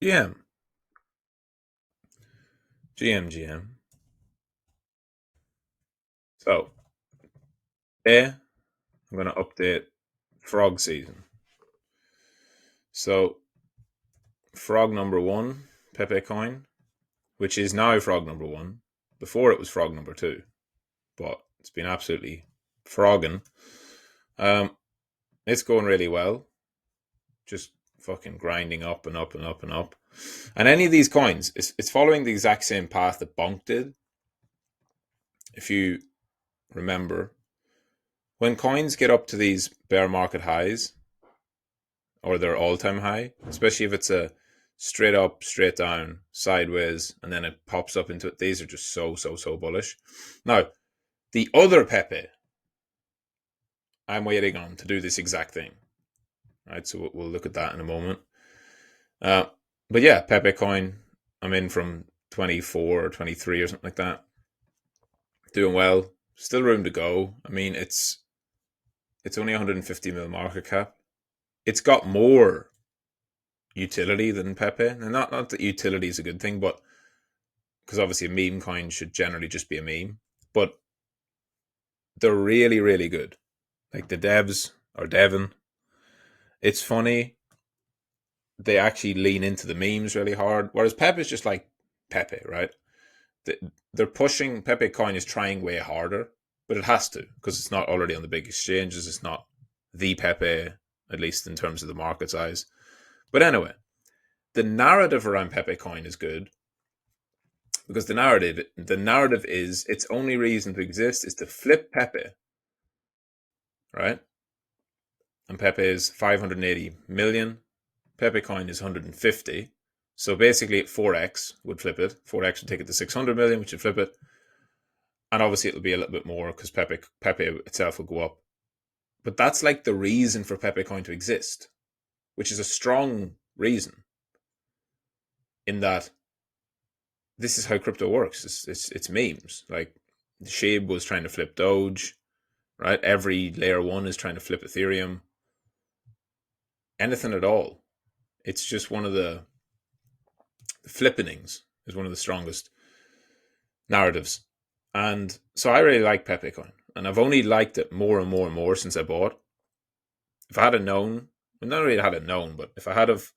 GM, GM. So, today I'm going to update frog season. So, frog number one, Pepe coin, which is now frog number one. Before it was frog number two, but it's been absolutely frogging. Um, it's going really well. Just fucking grinding up and up and up and up. And any of these coins, it's following the exact same path that Bonk did. If you remember, when coins get up to these bear market highs, or their all-time high, especially if it's a straight up, straight down, sideways, and then it pops up into it. These are just so bullish. Now, the other Pepe, I'm waiting on to do this exact thing. Right, so we'll look at that in a moment. But yeah, Pepe coin, I'm in from 24 or 23 or something like that. Doing well. Still room to go. I mean, it's only 150 mil market cap. It's got more utility than Pepe. And not that utility is a good thing, but because obviously a meme coin should generally just be a meme. But they're really, really good. Like the devs or Devon. It's funny. They actually lean into the memes really hard. Whereas Pepe is just like Pepe, right? They're pushing, Pepe coin is trying way harder, but it has to because it's not already on the big exchanges. It's not the Pepe, at least in terms of the market size. But anyway, the narrative around Pepe coin is good because the narrative is its only reason to exist is to flip Pepe, right? And Pepe is 580 million. Pepe coin is 150. So basically, 4x would flip it. 4x would take it to 600 million, which would flip it. And obviously, it'll be a little bit more because Pepe itself will go up. But that's like the reason for Pepe coin to exist, which is a strong reason. In that, this is how crypto works. It's memes. Like Shabe was trying to flip Doge, right? Every layer one is trying to flip Ethereum. Anything at all. It's just one of the flippenings is one of the strongest narratives. And so I really like Pepe coin. And I've only liked it more and more and more since I bought. If I had known, well, not really had it known, but if I had have,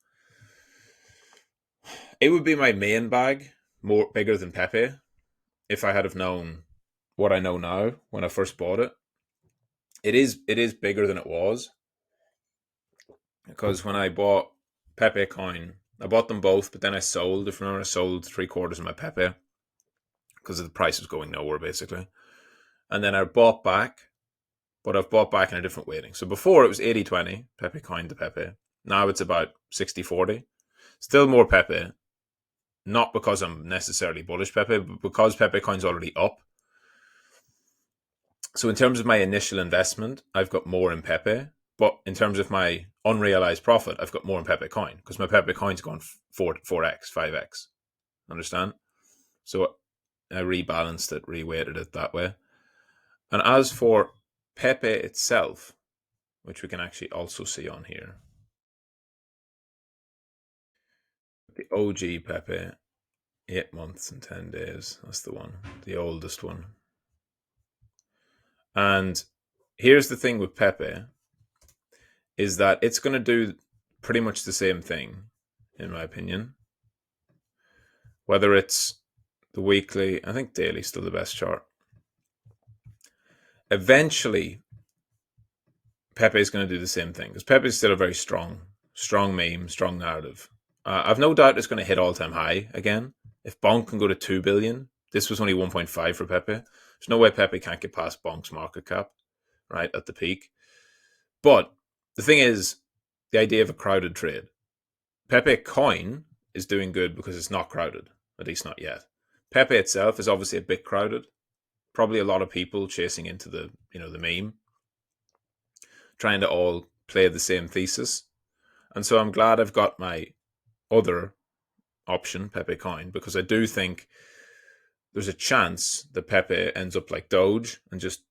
it would be my main bag, more bigger than Pepe, if I had have known what I know now when I first bought it. It is bigger than it was because when I bought Pepe coin, I bought them both, but then I sold. If you remember, I sold 3/4 of my Pepe because the price was going nowhere basically, and then I bought back, but I've bought back in a different weighting. So before it was 80-20 Pepe coin to Pepe. Now it's about 60-40. Still more Pepe, not because I'm necessarily bullish Pepe, but because Pepe coin's already up. So in terms of my initial investment, I've got more in Pepe, but in terms of my unrealized profit, I've got more in Pepe coin because my Pepe coin's gone 4x, 5x. Understand? So I rebalanced it, reweighted it that way. And as for Pepe itself, which we can actually also see on here, the OG Pepe, 8 months and 10 days. That's the one, the oldest one. And here's the thing with Pepe is that it's going to do pretty much the same thing, in my opinion. Whether it's the weekly, I think daily is still the best chart. Eventually, Pepe is going to do the same thing because Pepe is still a very strong meme, strong narrative. I've no doubt it's going to hit all-time high again. If Bonk can go to 2 billion, this was only 1.5 for Pepe. There's no way Pepe can't get past Bonk's market cap, right, at the peak. But the thing is, the idea of a crowded trade. Pepe coin is doing good because it's not crowded, at least not yet. Pepe itself is obviously a bit crowded. Probably a lot of people chasing into the meme, trying to all play the same thesis. And so I'm glad I've got my other option, Pepe coin, because I do think there's a chance that Pepe ends up like Doge and just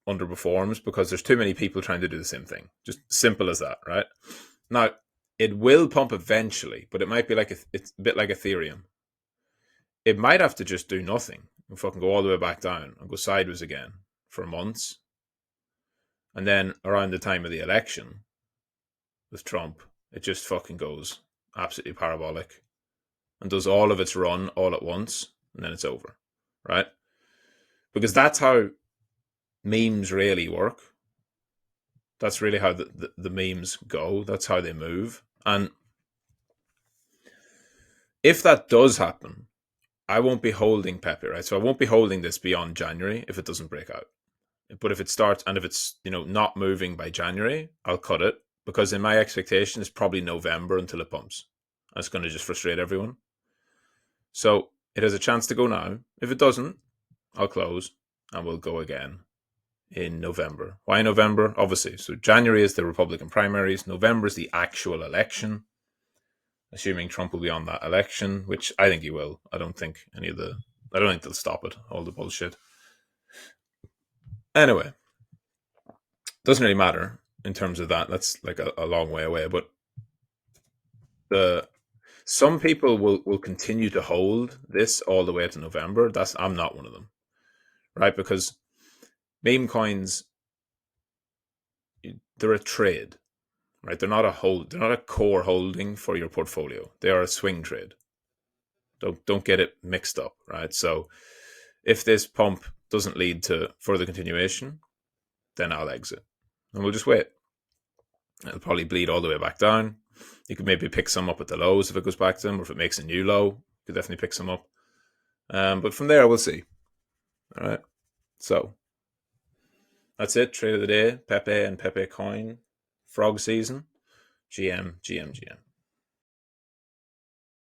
underperforms because there's too many people trying to do the same thing. Just simple as that, right? Now, it will pump eventually, but it might be it's a bit like Ethereum. It might have to just do nothing and fucking go all the way back down and go sideways again for months. And then around the time of the election with Trump, it just fucking goes absolutely parabolic and does all of its run all at once, and then it's over, right? Because that's how memes really work. That's really how the memes go. That's how they move. And if that does happen, I won't be holding Pepe, right? So I won't be holding this beyond January if it doesn't break out. But if it starts, and if it's not moving by January, I'll cut it, because in my expectation it's probably November until it pumps. And it's going to just frustrate everyone. So it has a chance to go now. If it doesn't, I'll close and we'll go again in November. Why November? Obviously. So January is the Republican primaries. November is the actual election. Assuming Trump will be on that election, which I think he will. I don't think they'll stop it, all the bullshit. Anyway, doesn't really matter in terms of that. That's like a long way away. But some people will continue to hold this all the way to November. I'm not one of them, right? Because meme coins, they're a trade, right? They're not a core holding for your portfolio. They are a swing trade. Don't get it mixed up, right? So if this pump doesn't lead to further continuation, then I'll exit. And we'll just wait. It'll probably bleed all the way back down. You could maybe pick some up at the lows if it goes back to them, or if it makes a new low, you could definitely pick some up. But from there, we'll see. All right. So that's it. Trade of the day, Pepe and Pepe coin. Frog season. GM, GM, GM.